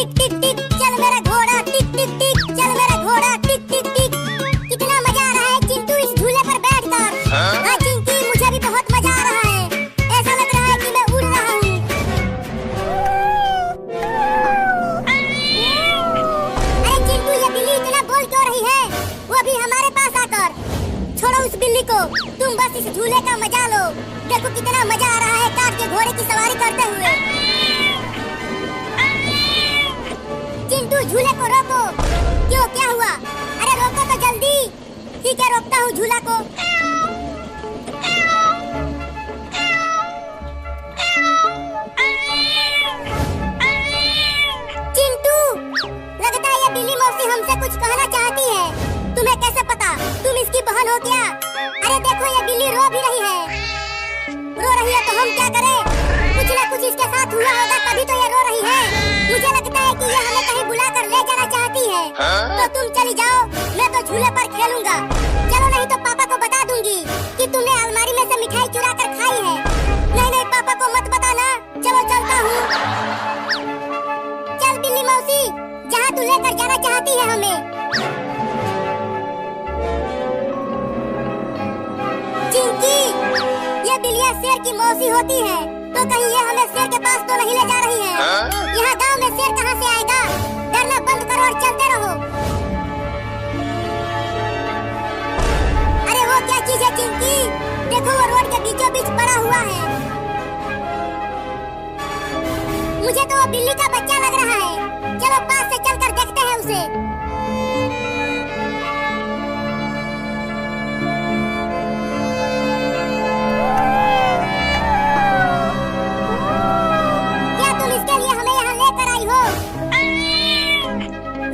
टिक टिक टिक चल मेरा घोड़ा, टिक टिक टिक चल मेरा घोड़ा, टिक टिक टिक। कितना मजा आ रहा है चिंटू इस झूले पर बैठकर। हाँ चिंकी, मुझे भी बहुत मजा आ रहा है। ऐसा लग रहा है कि मैं उड़ रहा हूँ। अरे चिंटू, ये बिल्ली इतना बोल क्यों रही है? वो भी हमारे पास आकर। छोड़ो उस बिल्ली को, तुम बस इस झूले का मजा लो। देखो कितना मजा आ रहा है काट के घोड़े की सवारी करते हुए। चिंटू, झूले को रोको। क्यों, क्या हुआ? अरे रोको तो जल्दी। ठीक है, रोकता हूँ झूला को। चिंटू, लगता है ये बिल्ली मौसी हमसे कुछ कहना चाहती है। तुम्हें कैसे पता? तुम इसकी बहन हो क्या? अरे देखो, ये बिल्ली रो भी रही है। रो रही है तो हम क्या करें? कुछ ना कुछ इसके साथ हुआ होगा, तभी तो ये रो रही है। मुझे लगता है कि ये हमें कहीं बुलाकर ले जाना चाहती है। तो तुम चली जाओ, मैं तो झूले पर खेलूंगा। चलो, नहीं तो पापा को बता दूंगी कि तुमने अलमारी में से मिठाई चुरा कर खाई है। नहीं नहीं, पापा को मत बताना। चलो चलता हूँ। चल बिल्ली मौसी, जहाँ तू लेकर जाना चाहती है हमें। चिंकी, ये बिल्लियाँ शेर की मौसी होती है, तो कहीं ये हमें शेर के पास तो नहीं ले जा रही है। यहाँ गांव में शेर कहाँ से आएगा? डरना बंद करो और चलते रहो। अरे वो क्या चीज है चिंकी? देखो, वो रोड के बीचों बीच पड़ा हुआ है। मुझे तो वो बिल्ली का बच्चा लग रहा है। चलो पास से चलकर देखते हैं उसे।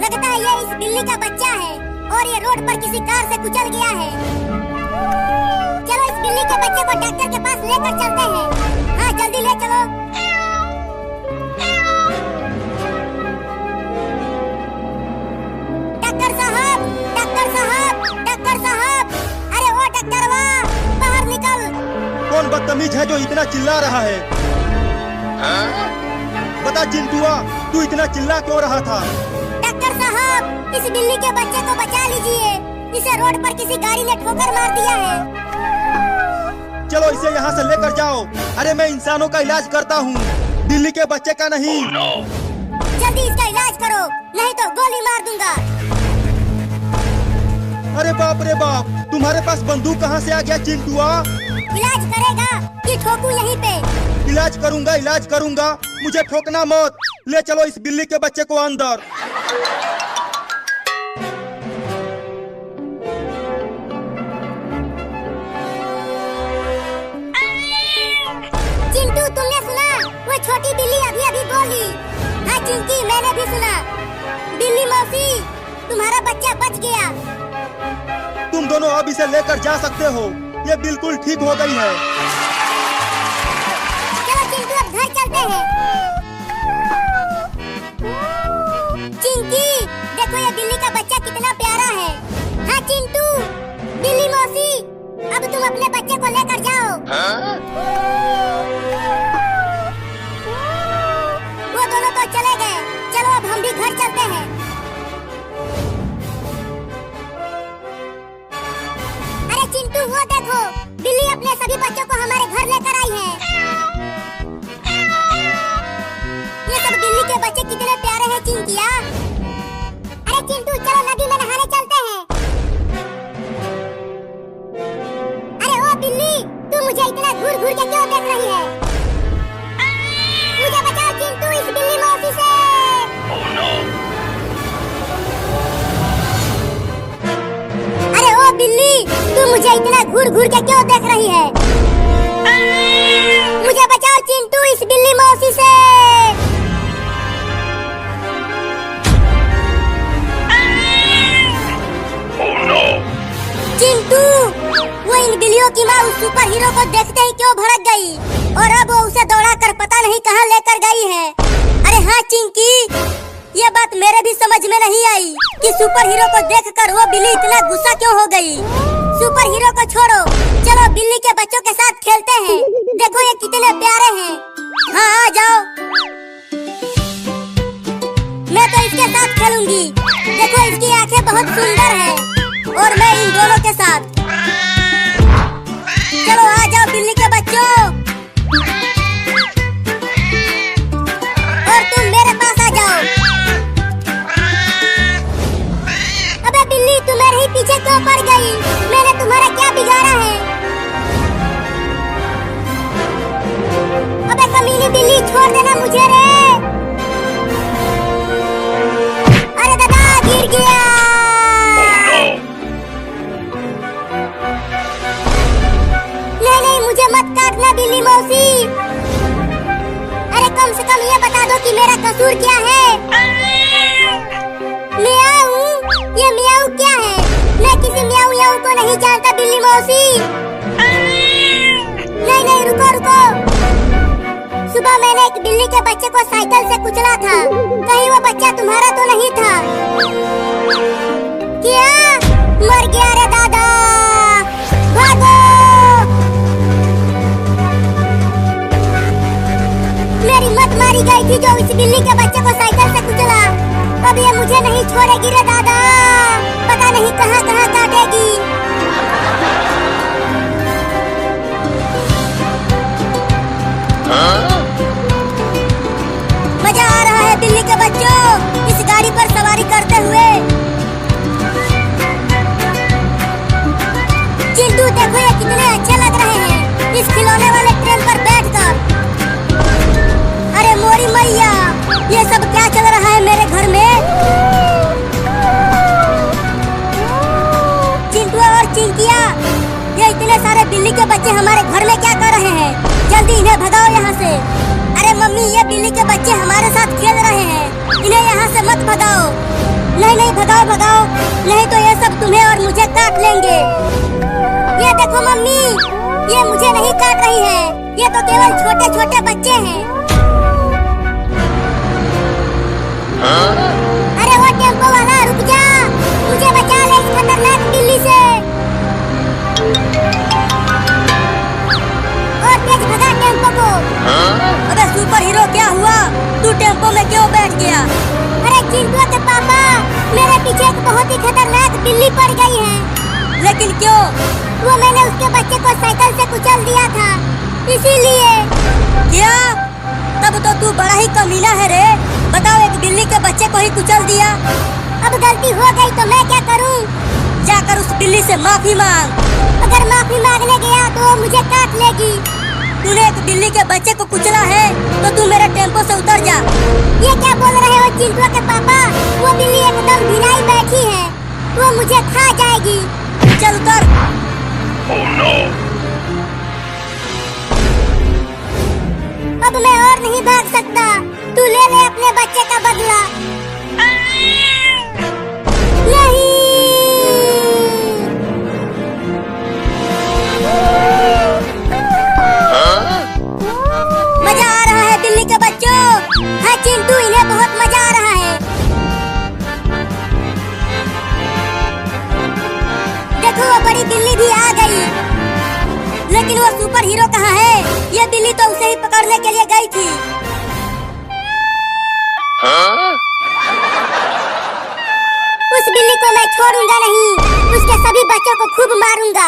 लगता है ये इस बिल्ली का बच्चा है और ये रोड पर किसी कार से कुचल गया है। चलो इस बिल्ली के बच्चे को डॉक्टर के पास लेकर चलते हैं। हाँ जल्दी ले चलो। डॉक्टर साहब, डॉक्टर साहब, डॉक्टर साहब, अरे वो डॉक्टरवा, बाहर निकल। कौन बदतमीज है जो इतना चिल्ला रहा है? बता चिंटुआ, तू इतना चिल्ला क्यों रहा था? डॉक्टर साहब, इस बिल्ली के बच्चे को बचा लीजिए। इसे रोड पर किसी गाड़ी ने ठोकर मार दिया है। चलो इसे यहाँ से लेकर जाओ। अरे मैं इंसानों का इलाज करता हूँ, बिल्ली के बच्चे का नहीं। जल्दी इसका इलाज करो, नहीं तो गोली मार दूंगा। अरे बाप रे बाप, तुम्हारे पास बंदूक कहाँ से आ गया चिंटुआ? इलाज करेगा कि ठोकूं यहीं पे? इलाज करूंगा, इलाज करूंगा, मुझे ठोकना मत। ले चलो इस बिल्ली के बच्चे को अंदर। चिंटू, तुमने सुना? वो छोटी बिल्ली अभी अभी बोली। हाँ चिंकी, मैंने भी सुना। बिल्ली मौसी, तुम्हारा बच्चा बच गया। तुम दोनों अब इसे लेकर जा सकते हो, ये बिल्कुल ठीक हो गई है। चलो चिंटू, अब घर चलते हैं। चिंकी, देखो ये बिल्ली का बच्चा कितना प्यारा है। हाँ चिंटू, बिल्ली मौसी, अब तुम अपने बच्चे को लेकर जाओ। वो दोनों तो चले गए। चलो अब हम भी घर चलते हैं। अरे चिंटू, वो देखो, बिल्ली अपने सभी बच्चों को हमारे घर लेकर आई है। ये सब बिल्ली के बच्चे कितने प्यारे हैं चिंकिया। अरे चिंटू, चलो नदी में नहाने चलते हैं। अरे ओ बिल्ली, तू मुझे इतना घूर घूर के क्यों देख रही है? मुझे बचाओ चिंटू इस बिल्ली मौसी से। अरे ओ बिल्ली, तू मुझे इतना घूर घूर के क्यों देख रही है? मुझे बचाओ चिंटू इस बिल्ली मौसी से। चिंटू, वो इन बिल्लियों की माँ उस सुपर हीरो को देखते ही क्यों भड़क गई और अब वो उसे दौड़ाकर पता नहीं कहाँ लेकर गई है। अरे हाँ चिंकी, ये बात मेरे भी समझ में नहीं आई कि सुपर हीरो को देखकर वो बिल्ली इतना गुस्सा क्यों हो गई। सुपर हीरो को छोड़ो, चलो बिल्ली के बच्चों के साथ खेलते हैं। देखो ये कितने प्यारे हैं। हाँ आ जाओ। इसके साथ खेलूंगी। देखो इसकी आंखें बहुत सुंदर है और मैं इन दोनों के साथ। चलो आ जाओ बिल्ली के बच्चों, और तुम मेरे पास आ जाओ। अबे बिल्ली तुम मेरे ही पीछे क्यों पड़ गई? मैंने तुम्हारा क्या बिगाड़ा है? अबे कमीनी बिल्ली छोड़ देना मुझे रे। अरे दादा गिर गया। नहीं नहीं मुझे मत काटना बिल्ली मौसी। अरे कम से कम ये बता दो कि मेरा कसूर क्या है। मियाऊ, ये मियाऊ क्या है? मैं किसी मियाऊ याऊ को नहीं जानता बिल्ली मौसी। नहीं नहीं रुको रुको। सुबह मैंने एक बिल्ली के बच्चे को साइकिल से कुचला था। कहीं वो बच्चा तुम्हारा तो नहीं था? क्या? मर गया रे दादा, भागो। मेरी मत मारी गई थी जो इस बिल्ली के बच्चे को साइकिल से कुचला। अब ये मुझे नहीं छोड़ेगी रे दादा, पता नहीं कहाँ कहाँ काटेगी। मजा आ रहा है बिल्ली के बच्चों इस गाड़ी पर सवारी करते हुए। चिंटू देखो ये कितने अच्छे लग रहे हैं इस खिलौने वाले ट्रेन पर बैठकर। अरे मोरी मैया, ये सब क्या चल रहा है मेरे घर में? चिंटू और चिंकिया, ये इतने सारे बिल्ली के बच्चे हमारे घर में क्या कर रहे हैं? जल्दी इन्हें भगाओ यहाँ से। अरे मम्मी ये बिल्ली के बच्चे हमारे साथ खेल रहे हैं, इन्हें यहाँ से मत भगाओ। नहीं नहीं भगाओ भगाओ, नहीं तो ये सब तुम्हें और मुझे काट लेंगे। ये देखो मम्मी, ये मुझे नहीं काट रही है, ये तो केवल छोटे छोटे बच्चे हैं। अरे वो टेम्पो वाला रुक जा, मुझे बचा ले इस खतरनाक बिल्ली से। और तेज भगा टेम्पो को। अबे सुपर हीरो क्या हुआ? तू टेम्पो में क्यों बैठ गया? अरे चिंटू के पापा, मेरे पीछे एक बहुत ही खतरनाक बिल्ली पड़ गई है। लेकिन क्यों? वो मैंने उसके बच्चे को साइकिल से कुचल दिया था, इसीलिए। क्या? तब तो तू बड़ा ही कमीना है रे। बताओ एक बिल्ली के बच्चे को ही कुचल दिया। अब गलती हो गई तो मैं क्या करूं? जाकर उस बिल्ली से माफी मांग। अगर माफी मांगने गया तो वो मुझे काट लेगी। तूने एक बिल्ली के बच्चे को कुचला है तो तू मेरे टेम्पो से उतर जा। ये क्या बोल रहे हो चिंटू के पापा? वो बिल्ली एकदम भिनाई बैठी है, वो मुझे खा जाएगी। चल उतर। Oh, no. अब मैं और नहीं भाग सकता, तू ले ले अपने बच्चे का बदला। नहीं। मजा आ रहा है बिल्ली के बच्चों। हाँ चिंटू, इन्हें बहुत मजा आ रहा है। देखो वो बड़ी बिल्ली भी आ गई, लेकिन वो सुपर हीरो कहाँ है? ये बिल्ली तो उसे ही पकड़ने के लिए गई थी। उस बिल्ली को मैं छोड़ूंगा नहीं, उसके सभी बच्चों को खूब मारूंगा।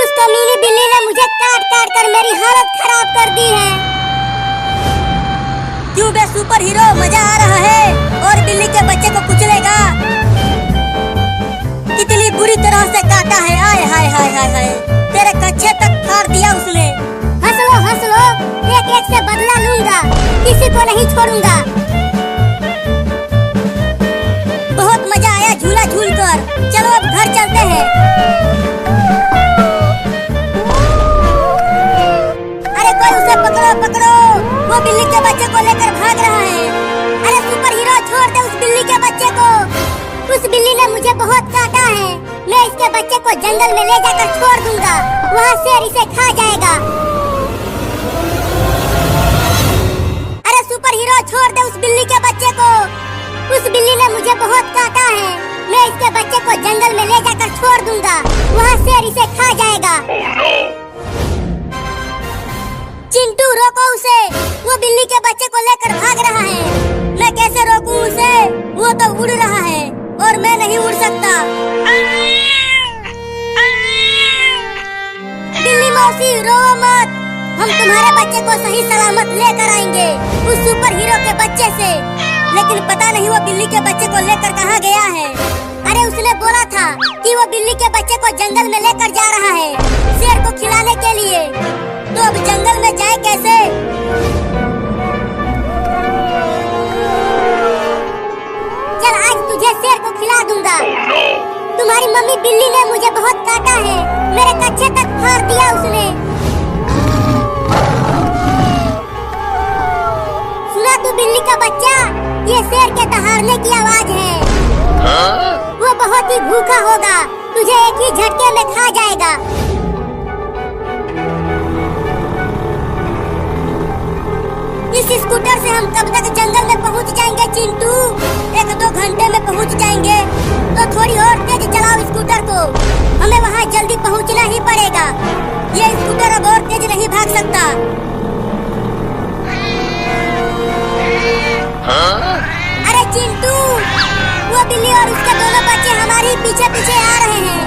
उस कमीनी बिल्ली ने मुझे काट काट कर मेरी हालत खराब कर दी है। क्यों बे सुपर हीरो, मजा आ रहा है और बिल्ली के बच्चे को कुचलेगा? कितनी बुरी तरह से काटा है। आय हाय हाय हाय हाय, तेरे कच्छे तक फाड़ दिया उसने। हंस लो, एक एक से बदला लूंगा, किसी को नहीं छोड़ूंगा। बहुत मजा आया झूला झूल कर। चलो अब घर चलते हैं। अरे कोई उसे पकड़ो पकड़ो, वो बिल्ली के बच्चे को लेकर भाग रहा है। अरे सुपर हीरो छोड़ दे उस बिल्ली के बच्चे को। उस बिल्ली ने मुझे बहुत काटा है, मैं इसके बच्चे को जंगल में ले जाकर छोड़ दूंगा, वहाँ शेर इसे खा जाएगा। अरे सुपर हीरो छोड़ दे उस बिल्ली के बच्चे को। उस बिल्ली ने मुझे बहुत काटा है, मैं इसके बच्चे को जंगल में ले जाकर छोड़ दूंगा, वहाँ शेर इसे खा जाएगा। चिंटू रोको उसे, वो बिल्ली के बच्चे को लेकर भाग रहा है। मैं कैसे रोकूं उसे? वो और मैं नहीं उड़ सकता। बिल्ली मौसी रो मत, हम तुम्हारे बच्चे को सही सलामत लेकर आएंगे उस सुपर हीरो के बच्चे से। लेकिन पता नहीं वो बिल्ली के बच्चे को लेकर कहाँ गया है। अरे उसने बोला था कि वो बिल्ली के बच्चे को जंगल में लेकर जा रहा है शेर को खिलाने के लिए। तो अब जंगल में जाए कैसे? चल आज तुझे शेर को खिला दूंगा। तुम्हारी मम्मी बिल्ली ने मुझे बहुत काटा है, मेरे कच्चे तक फाड़ दिया उसने। सुना तू बिल्ली का बच्चा, ये शेर के दहाड़ने की आवाज है। वो बहुत ही भूखा होगा, तुझे एक ही झटके में खा जाएगा। इस स्कूटर से हम कब तक जंगल में पहुंच जाएंगे चिंटू? 1-2 घंटे में पहुंच जाएंगे। तो थोड़ी और तेज चलाओ स्कूटर को, हमें वहाँ जल्दी पहुंचना ही पड़ेगा। ये स्कूटर अब और तेज नहीं भाग सकता। अरे चिंटू, वो बिल्ली और उसके दोनों बच्चे हमारे पीछे पीछे आ रहे हैं।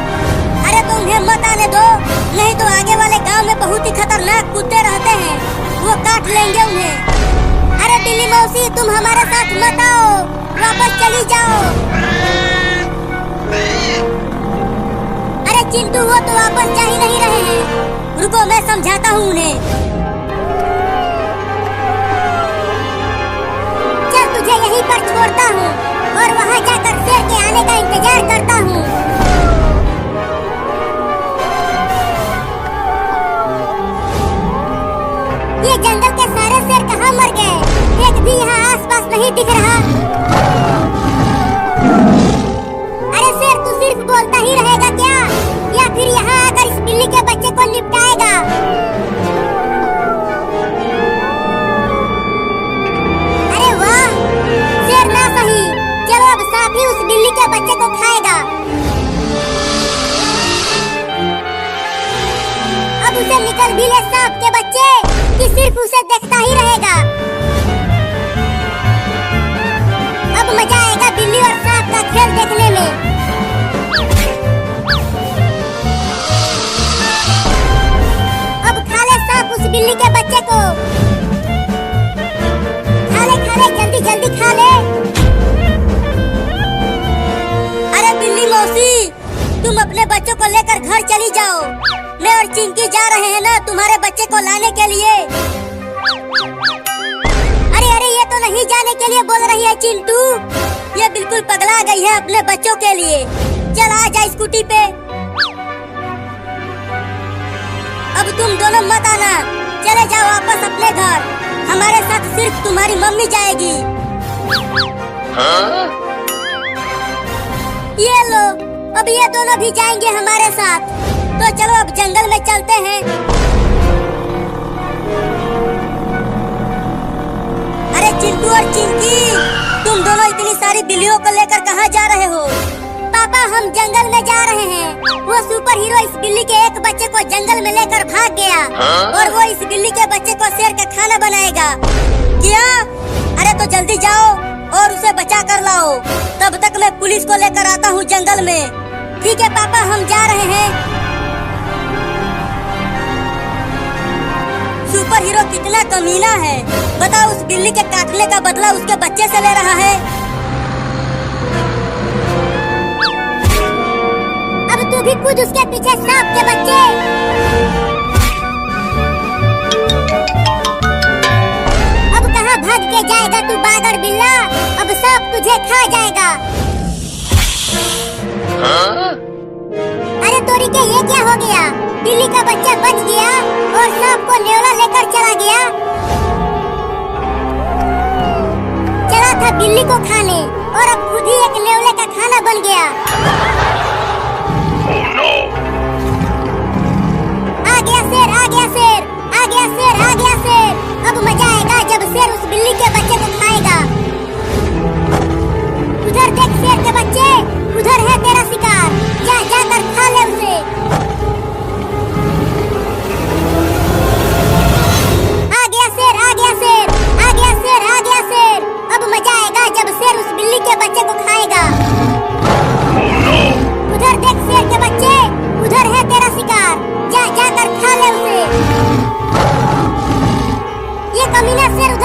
अरे तो उन्हें मत आने दो, नहीं तो आगे वाले गांव में बहुत ही खतरनाक कुत्ते रहते हैं, वो काट लेंगे उन्हें। अरे बिल्ली मौसी तुम हमारे साथ मत आओ, वापस चली जाओ। अरे चिंटू वो तो वापस जा ही नहीं रहे हैं, रुको मैं समझाता हूँ उन्हें। चल तुझे यहीं पर छोड़ता हूँ और वहाँ जाकर शेर के आने का इंतजार करता हूँ। ये जंगल के सारे शेर कहाँ मर गए? एक भी यहाँ आसपास नहीं दिख रहा। अरे शेर तू सिर्फ बोलता ही रहेगा क्या, या फिर यहाँ आकर इस बिल्ली के बच्चे को निपटाएगा? अरे वाह, शेर ना सही, चलो अब साथ ही उस बिल्ली के बच्चे को खाएगा। अब उसे निकल भी ले सांप के बच्चे, कि सिर्फ उसे देखता ही रहेगा। अब मजा आएगा बिल्ली और सांप का खेल देखने में। अब खा ले सांप उस बिल्ली के बच्चे को, खा ले जल्दी जल्दी खा ले। अरे बिल्ली मौसी तुम अपने बच्चों को लेकर घर चली जाओ, मैं और चिंकी जा रहे हैं ना तुम्हारे बच्चे को लाने के लिए। अरे अरे ये तो नहीं जाने के लिए बोल रही है चिंटू, ये बिल्कुल पगला गई है अपने बच्चों के लिए। चल आ जा स्कूटी पे। अब तुम दोनों मत आना, चले जाओ वापस अपने घर, हमारे साथ सिर्फ तुम्हारी मम्मी जाएगी। ये लो, अब ये दोनों भी जाएंगे हमारे साथ। तो चलो अब जंगल में चलते हैं। अरे चिंटू और चिंकी, तुम दोनों इतनी सारी बिल्लियों को लेकर कहाँ जा रहे हो? पापा हम जंगल में जा रहे हैं, वो सुपर हीरो इस बिल्ली के एक बच्चे को जंगल में लेकर भाग गया और वो इस बिल्ली के बच्चे को शेर का खाना बनाएगा। क्या? अरे तो जल्दी जाओ और उसे बचा कर लाओ, तब तक मैं पुलिस को लेकर आता हूँ जंगल में। ठीक है पापा हम जा रहे हैं। सुपर हीरो कितना कमीना है, बताओ उस बिल्ली के काटने का बदला उसके बच्चे से ले रहा है। अब तू भी कूद उसके पीछे सांप के बच्चे। अब कहाँ भाग के जाएगा तू बागर बिल्ला, अब सांप तुझे खा जाएगा। अरे तोरी के ये क्या हो गया? बिल्ली का बच्चा बच गया और सांप को नेवला लेकर चला गया। चला था बिल्ली को खाने और अब खुद ही एक नेवले का खाना बन गया। आ गया शेर, आ गया शेर, आ गया शेर, आ गया शेर। अब मजा आएगा जब शेर उस बिल्ली के बच्चे को खाएगा। उधर देख शेर के बच्चे, उधर है तेरा शिकार, जा जाकर खा ले उसे। आ गया शेर, आ गया शेर, आ गया शेर, आ गया शेर। अब मजा आएगा जब शेर उस बिल्ली के बच्चे को खाएगा।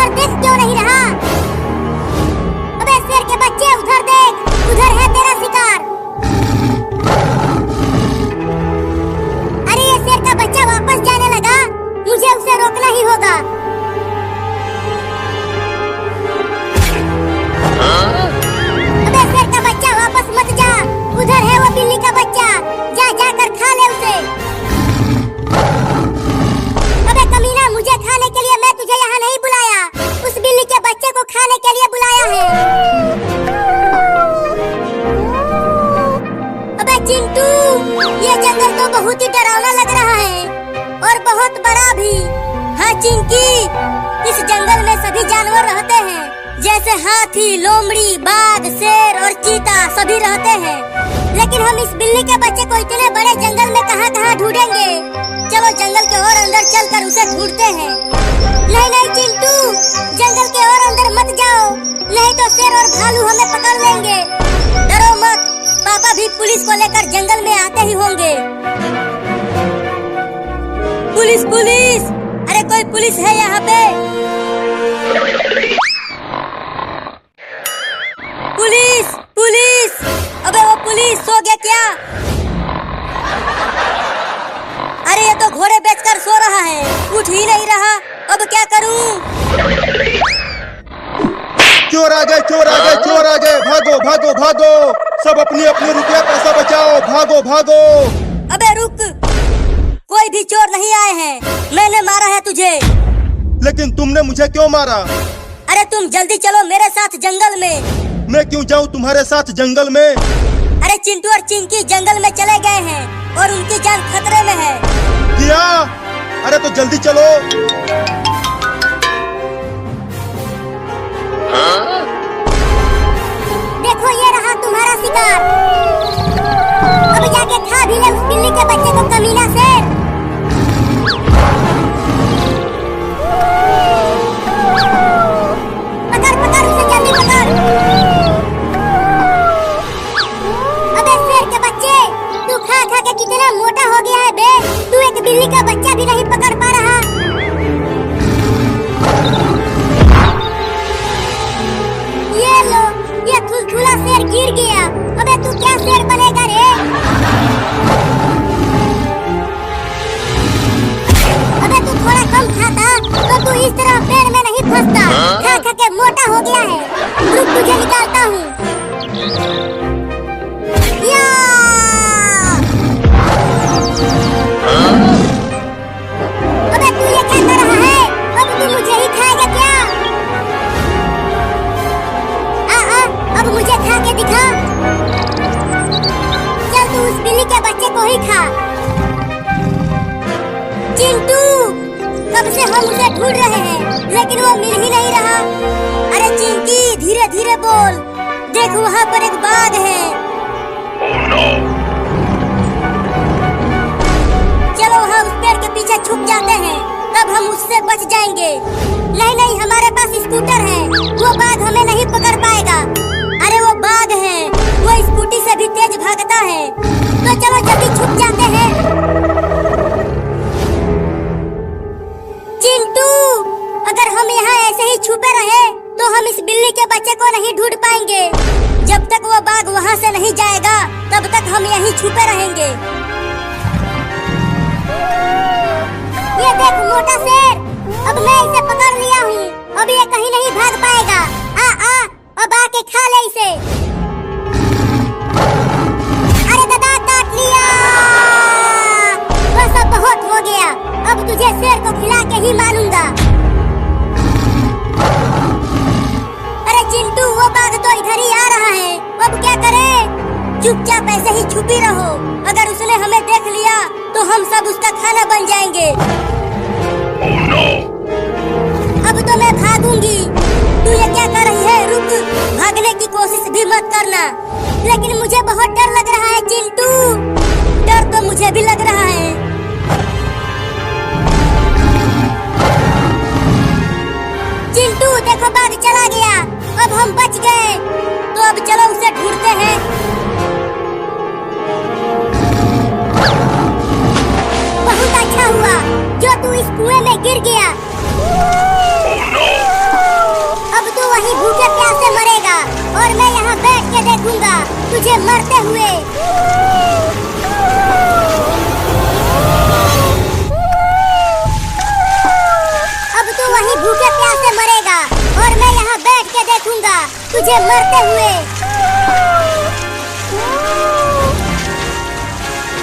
उधर देख क्यों नहीं रहा? अबे शेर के बच्चे उधर देख, उधर है तेरा शिकार। अरे ये शेर का बच्चा वापस जाने लगा, मुझे उसे रोकना ही होगा। अबे शेर का बच्चा वापस मत जा, उधर है वो बिल्ली का बच्चा, जा जाकर खा ले उसे। अबे कमीना, मुझे खाने के लिए मैं तुझे यहाँ नहीं बुलाया, उस बिल्ली के बच्चे को खाने के लिए बुलाया है। अबे चिंटू, ये जंगल तो बहुत ही डरावना लग रहा है और बहुत बड़ा भी। हाँ चिंकी, इस जंगल में सभी जानवर रहते हैं, जैसे हाथी, लोमड़ी, बाघ, शेर और चीता सभी रहते हैं। लेकिन हम इस बिल्ली के बच्चे को इतने बड़े जंगल में कहाँ ढूंढेंगे? चलो जंगल के और अंदर चलकर उसे ढूंढते हैं। नहीं नहीं चिंटू, जंगल के और अंदर मत जाओ, नहीं तो शेर और भालू हमें पकड़ लेंगे। डरो मत, पापा भी पुलिस को लेकर जंगल में आते ही होंगे। पुलिस पुलिस, अरे कोई पुलिस है यहाँ पे? पुलिस पुलिस, अबे वो पुलिस सो गया क्या? अरे ये तो घोड़े बेचकर सो रहा है, उठ ही नहीं रहा, अब क्या करूं? चोर आ गए, चोर आ गए, चोर आ गए, भागो भागो भागो, सब अपनी अपनी रुपया पैसा बचाओ, भागो भागो। अबे रुक, कोई भी चोर नहीं आए हैं, मैंने मारा है तुझे। लेकिन तुमने मुझे क्यों मारा? अरे तुम जल्दी चलो मेरे साथ जंगल में। मैं क्यों जाऊं तुम्हारे साथ जंगल में? अरे चिंटू और चिंकी जंगल में चले गए हैं और उनकी जान खतरे में है। क्या? अरे तो जल्दी चलो। देखो ये रहा तुम्हारा शिकार, अब जाके खा भी ले उस बिल्ली के बच्चे को, कमीना शेर। पकड़ पकड़ उसे, जल्दी पकड़। अबे शेर के बच्चे, तू खा खा के कितना मोटा हो गया है बे, तू एक बिल्ली का बच्चा भी नहीं पकड़ पा रहा। ये लो, ये थुलथुला शेर गिर गया। अबे तू क्या शेर बनेगा रे? अबे तू थोड़ा कम खाता तो तू इस तरह पेड़ में नहीं फंसता, खा खा के मोटा हो गया है। रुक तुझे निकालता हूँ। या! अबे तू ये क्या कर रहा है? अब तू मुझे ही खाएगा क्या? अब मुझे खा के दिखा। चल तू उस बिल्ली के बच्चे को ही खा। चिंटू, कब से हम उसे ढूंढ रहे हैं लेकिन वो मिल ही नहीं रहा। अरे चिंकी धीरे धीरे बोल, देख वहाँ पर एक बाघ है। चलो वहाँ उस पेड़ के पीछे छुप जाते हैं, तब हम उससे बच जाएंगे। नहीं नहीं, हमारे पास स्कूटर है, वो बाघ हमें नहीं पकड़ पाएगा। अरे वो बाघ है, वो स्कूटी से भी तेज भागता है, तो चलो जल्दी छुप जाते हैं। चिंटू, अगर हम यहाँ ऐसे ही छुपे रहे तो हम इस बिल्ली के बच्चे को नहीं ढूंढ पाएंगे। जब तक वो बाघ वहाँ से नहीं जाएगा तब तक हम यहीं छुपे रहेंगे। ये देख मोटा शेर, अब मैं इसे पकड़ लिया हूँ, अब ये कहीं नहीं भाग पाएगा। अब आके खा ले इसे। अरे दादा काट लिया, बस अब बहुत हो गया, अब तुझे शेर को खिला के ही मानूंगा। अरे चिंटू, वो बाघ तो इधर ही आ रहा है, अब क्या करें? चुपचाप ऐसे ही छुपी रहो, अगर उसने हमें देख लिया तो हम सब उसका खाना बन जाएंगे। Oh no! अब तो मैं भागूंगी। तू ये क्या कर रही है? रुक, भागने की कोशिश भी मत करना। लेकिन मुझे बहुत डर लग रहा है चिंटू, डर तो मुझे भी लग रहा है। चिंटू देखो, बाघ चला गया, अब हम बच गए, तो अब चलो उसे ढूंढते हैं। बहुत अच्छा हुआ जो तू इस कुएं में गिर गया। Oh no! तुझे मरते हुए। अब तू वहीं भूखे प्यासे मरेगा और मैं यहाँ बैठ के देखूंगा तुझे मरते हुए।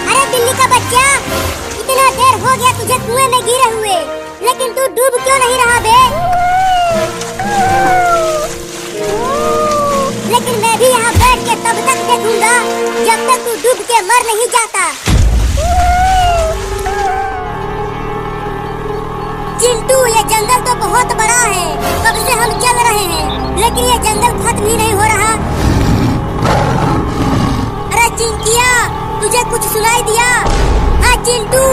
अरे बिल्ली का बच्चा, इतना देर हो गया तुझे कुएं में गिरे हुए, लेकिन तू डूब क्यों नहीं रहा बे? लेकिन मैं भी यहाँ बैठ के तब तक देखूंगा जब तक तू डूब के मर नहीं जाता। चिंटू, ये जंगल तो बहुत बड़ा है, कब से हम चल रहे हैं, लेकिन ये जंगल खत्म ही नहीं हो रहा। अरे चिंकिया, तुझे कुछ सुनाई दिया? हाँ चिंटू,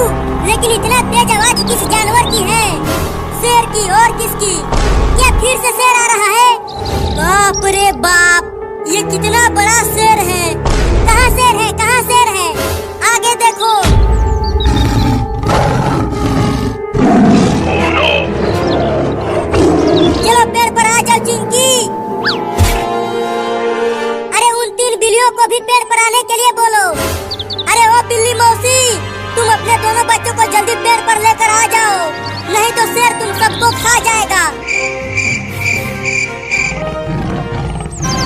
लेकिन इतना तेज आवाज किस जानवर की है? शेर की और किसकी? क्या फिर से शेर आ रहा है? बाप रे बाप, ये कितना बड़ा शेर है। कहाँ शेर है, कहाँ शेर है? आगे देखो। Oh no! चलो पेड़ पर आ जाओ चिंकी। अरे उन 3 बिल्लियों को भी पेड़ पर आने के लिए बोलो। अरे ओ बिल्ली मौसी, तुम अपने दोनों बच्चों को जल्दी पेड़ पर लेकर आ जाओ, नहीं तो शेर तुम सबको खा जाएगा।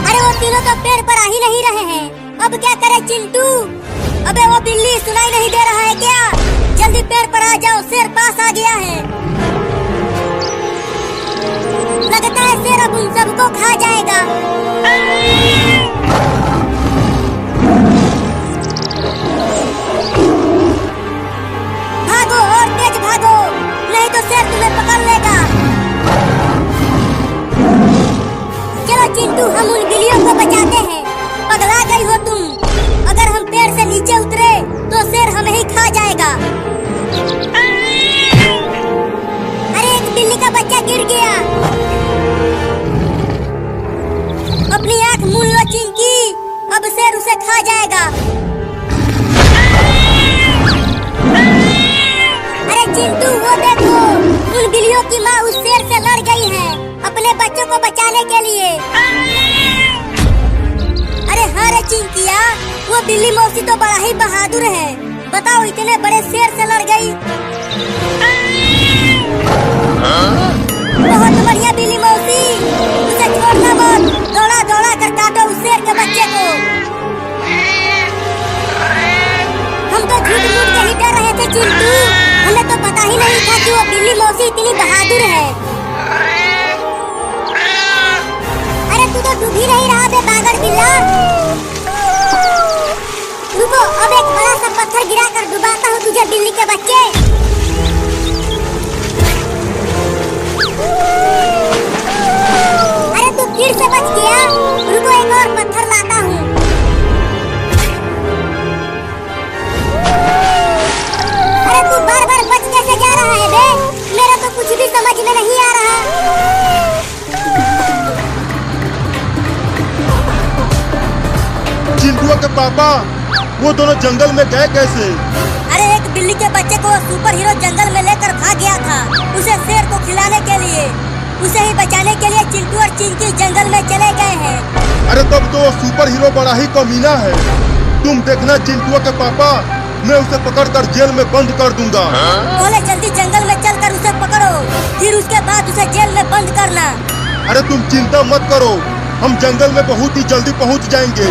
अरे वो तीनों तो पेड़ पर आ ही नहीं रहे हैं, अब क्या करे चिंटू? अबे वो बिल्ली सुनाई नहीं दे रहा है क्या? जल्दी पेड़ पर आ जाओ, शेर पास आ गया है। लगता है शेर अब उन सबको खा जाएगा। भागो और तेज भागो, नहीं तो शेर तुम्हें पकड़ लेगा। चलो चिंटू, हम उन बिल्लियों को बचाते हैं। पगला गई हो तुम? अगर हम पेड़ से नीचे उतरे तो शेर हमें ही खा जाएगा। अरे एक बिल्ली का बच्चा गिर गया। अपनी आँख मूंद लो चिंकी, अब शेर उसे खा जाएगा। अरे चिंटू, वो देखो, उन बिल्लियों की माँ उस शेर से लड़ गई है अपने बच्चों को बचाने के लिए। अरे हाँ रे चिंकिया, वो बिल्ली मौसी तो बड़ा ही बहादुर है। बताओ, इतने बड़े शेर से लड़ गई। बहुत बढ़िया बिल्ली मौसी, उसे छोड़ना मत, दौड़ा दौड़ा कर काटो उस शेर के बच्चे को। हम तो झूठ मूठ के ही डर रहे थे चिंटू, हमें तो पता ही नहीं था कि वो बिल्ली मौसी इतनी बहादुर है। अरे तू तो डूब ही नहीं रहा बे बागर बिल्ला। रुको, अब एक बड़ा सा पत्थर गिरा कर डुबाता हूँ तुझे बिल्ली के बच्चे। अरे तू फिर से बच गया, रुको एक और पत्थर लाता हूँ। अरे तू बार बार बच कैसे जा रहा है बे? मेरा तो कुछ भी समझ में नहीं आ रहा। चिंटू के पापा, वो दोनों जंगल में गए कैसे? अरे एक बिल्ली के बच्चे को सुपर हीरो जंगल में लेकर भाग गया था, उसे शेर को खिलाने के लिए। उसे ही बचाने के लिए चिंटू और चिंकी जंगल में चले गए हैं। अरे तब तो वो सुपर हीरो बड़ा ही कमीना है। तुम देखना चिंटू के पापा, मैं उसे पकड़कर जेल में बंद कर दूंगा। पहले जल्दी जंगल में चलकर उसे पकड़ो, फिर उसके बाद उसे जेल में बंद करना। अरे तुम चिंता मत करो, हम जंगल में बहुत ही जल्दी पहुंच जाएंगे।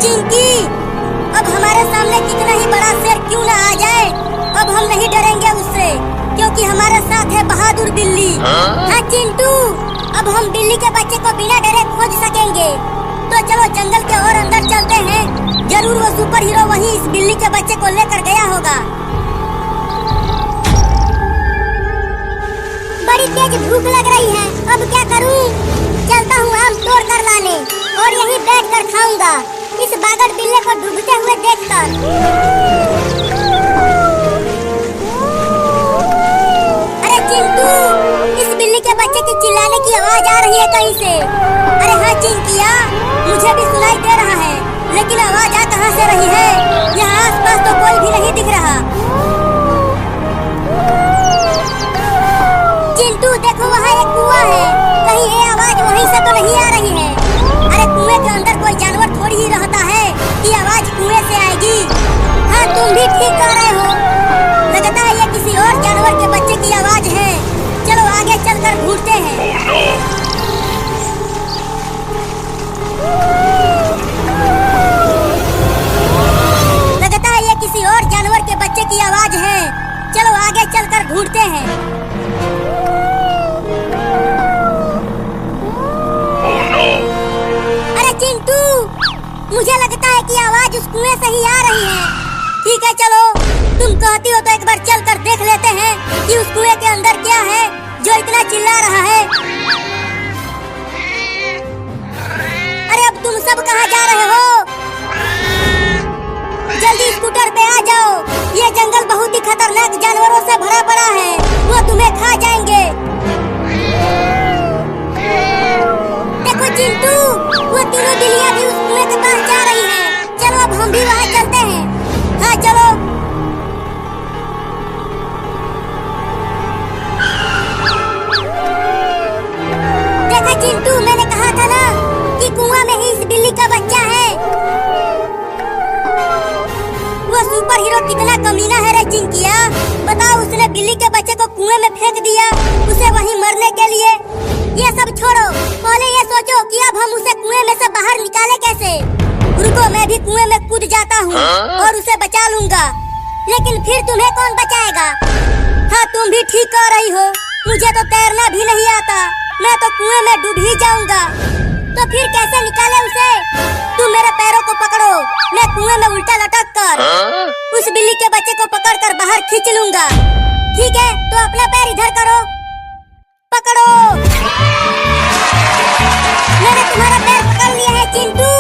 चिंकी, अब हमारे सामने कितना ही बड़ा शेर क्यों न आ जाए, अब हम नहीं डरेंगे उससे, क्योंकि हमारे साथ है बहादुर बिल्ली। हाँ चिंटू, अब हम बिल्ली के बच्चे को बिना डरे खोज सकेंगे। तो चलो जंगल के और अंदर चलते हैं, जरूर वो सुपर हीरो वहीं इस बिल्ली के बच्चे को लेकर गया होगा। बड़ी तेज भूख लग रही है, अब क्या करूं? चलता हूँ आम तोड़ कर लाने और यहीं बैठ कर खाऊंगा, इस बागर बिल्ले को डूबते हुए देखकर। अरे चिंटू, इस बिल्ली के बच्चे की चिल्लाने की आवाज आ रही है कहीं से। अरे हाँ चिंकिया, मुझे भी सुनाई दे रहा है, लेकिन आवाज आ कहाँ से रही है? यहाँ आसपास तो कोई भी नहीं दिख रहा। चिंटू देखो, वहाँ एक कुआं है, कहीं ये आवाज वहीं से तो नहीं आ रही है? ढूंढते हैं। Oh no! लगता है ये किसी और जानवर के बच्चे की आवाज है। चलो आगे चलकर ढूंढते हैं। Oh no! अरे चिंटू, मुझे लगता है कि आवाज उस कुएं से ही आ रही है। ठीक है चलो, तुम कहती हो तो एक बार चल कर देख लेते हैं कि उस कुएं के अंदर क्या है जो इतना चिल्ला रहा है। अरे अब तुम सब कहाँ जा रहे हो? जल्दी स्कूटर पे आ जाओ। ये जंगल बहुत ही खतरनाक जानवरों से भरा पड़ा है, वो तुम्हें खा जाएंगे। देखो चिंटू, वो तीनों बिल्लियां भी उस कुएं के पास जा रही हैं। चलो अब हम भी वहाँ चलते हैं। हाँ चलो। देखा चिंटू, मैंने कहा था ना कि कुआं में ही इस बिल्ली का बच्चा है। वो सुपर हीरो कितना कमीना है रे चिंकिया। बताओ, उसने बिल्ली के बच्चे को कुएं में फेंक दिया, उसे वहीं मरने के लिए। ये सब छोड़ो, पहले ये सोचो कि अब हम उसे कुएं में से बाहर निकाले कैसे। रुको, मैं भी कुएं में कूद जाता हूँ और उसे बचा लूंगा। लेकिन फिर तुम्हें कौन बचाएगा? हाँ, तुम भी ठीक कह रही हो, मुझे तो तैरना भी नहीं आता। मैं तो कुएं में डूब ही जाऊंगा। तो फिर कैसे निकाले उसे? तुम मेरे पैरों को पकड़ो, मैं कुएं में उल्टा लटक कर उस बिल्ली के बच्चे को पकड़ कर बाहर खींच लूंगा। ठीक है, तो अपना पैर इधर करो, पकड़ो। मैंने तुम्हारा पैर पकड़ लिया है चिंटू।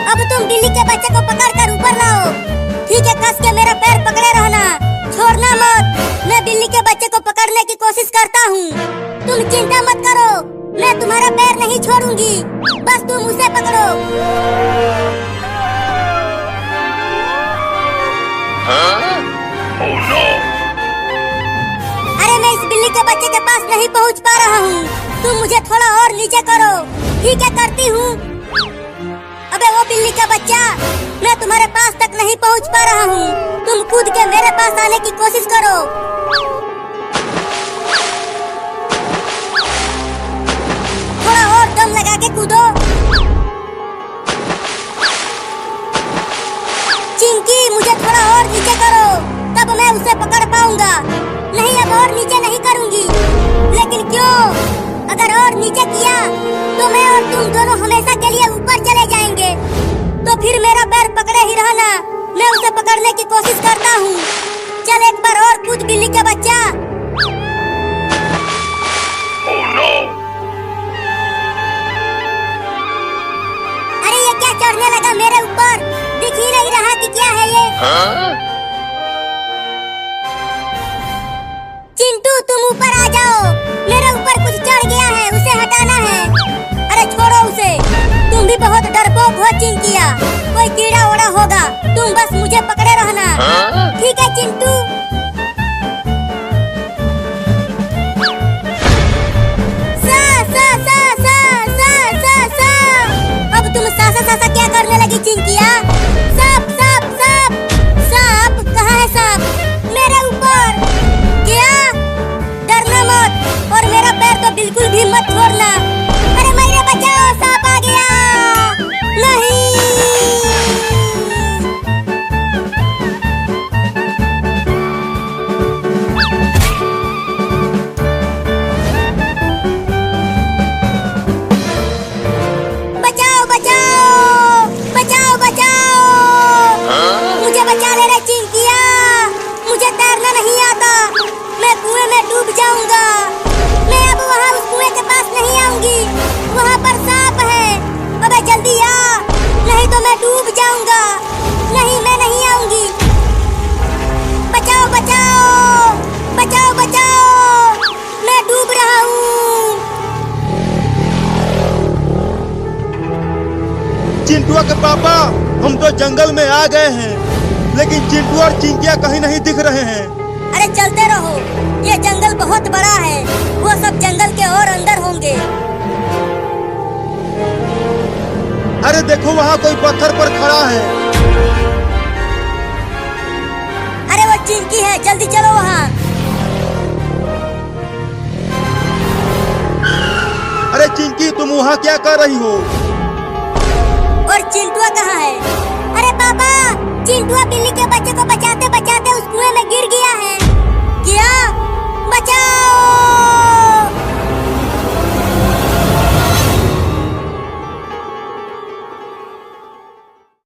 अब तुम बिल्ली के बच्चे को पकड़ कर ऊपर लाओ। ठीक है, कस के मेरा पैर पकड़े रहना, छोड़ना मत। मैं बिल्ली के बच्चे को पकड़ने की कोशिश करता हूँ, तुम चिंता मत करो। मैं तुम्हारा पैर नहीं छोड़ूंगी, बस तुम उसे पकड़ो। Oh no! अरे मैं इस बिल्ली के बच्चे के पास नहीं पहुंच पा रहा हूँ, तुम मुझे थोड़ा और नीचे करो। ठीक है, करती हूँ। अबे वो बिल्ली का बच्चा, मैं तुम्हारे पास तक नहीं पहुंच पा रहा हूँ, तुम कूद के मेरे पास आने की कोशिश करो। थोड़ा और दम लगा के कूदो। चिंकी, मुझे थोड़ा और नीचे करो, तब मैं उसे पकड़ पाऊंगा। नहीं, अब और नीचे नहीं करूंगी। लेकिन क्यों? अगर और नीचे किया तो मैं और तुम दोनों हमेशा के लिए ऊपर चले जाएंगे। तो फिर मेरा पैर पकड़े ही रहना, मैं उसे पकड़ने की कोशिश करता हूँ। चल एक बार और कूद बिल्ली के बच्चा। Oh no! अरे ये क्या चढ़ने लगा मेरे ऊपर? दिख ही नहीं रहा कि क्या है ये। चिंटू, तुम ऊपर आ जाओ, मेरे ऊपर कुछ चढ़ गया है, उसे हटाना है। अरे छोड़ो उसे, तुम भी बहुत डरपोक हो चिंकिया, कोई कीड़ा ओड़ा होगा, तुम बस मुझे पकड़े रहना। ठीक है चिंटू। सा सा सा सा सा सा सा। अब तुम सासा सासा क्या करने लगी चिंकिया? सांप सांप सांप सांप, कहाँ है सांप? मेरे ऊपर। क्या? डरना मत और मेरा पैर तो बिल्कुल भी मत छोड़ना। अरे मेरे बचाओ, सांप आ गया। नहीं। बचाओ बचाओ बचाओ बचाओ, मुझे बचा ले रे चिंकिया, मुझे तैरना नहीं आता, मैं कुएं में डूब जाऊंगा। मैं अब वहाँ उस कुएं के पास नहीं आऊंगी, वहाँ पर सांप है। अबे जल्दी आ, नहीं तो मैं डूब जाऊंगा। नहीं, मैं नहीं आऊंगी। बचाओ बचाओ बचाओ बचाओ, मैं डूब रहा हूँ। चिंटुआ के पापा, हम तो जंगल में आ गए हैं, लेकिन चिंटू और चिंकिया कहीं नहीं दिख रहे हैं। अरे चलते रहो, ये जंगल बहुत बड़ा है, वो सब जंगल के और अंदर होंगे। अरे देखो, वहाँ कोई पत्थर पर खड़ा है। अरे वो चिंकी है, जल्दी चलो वहाँ। अरे चिंकी, तुम वहाँ क्या कर रही हो? और चिंटुआ कहाँ है? अरे पापा, चिंटुआ बिल्ली के बच्चे को बचाते बचाते उस कुएं में गिर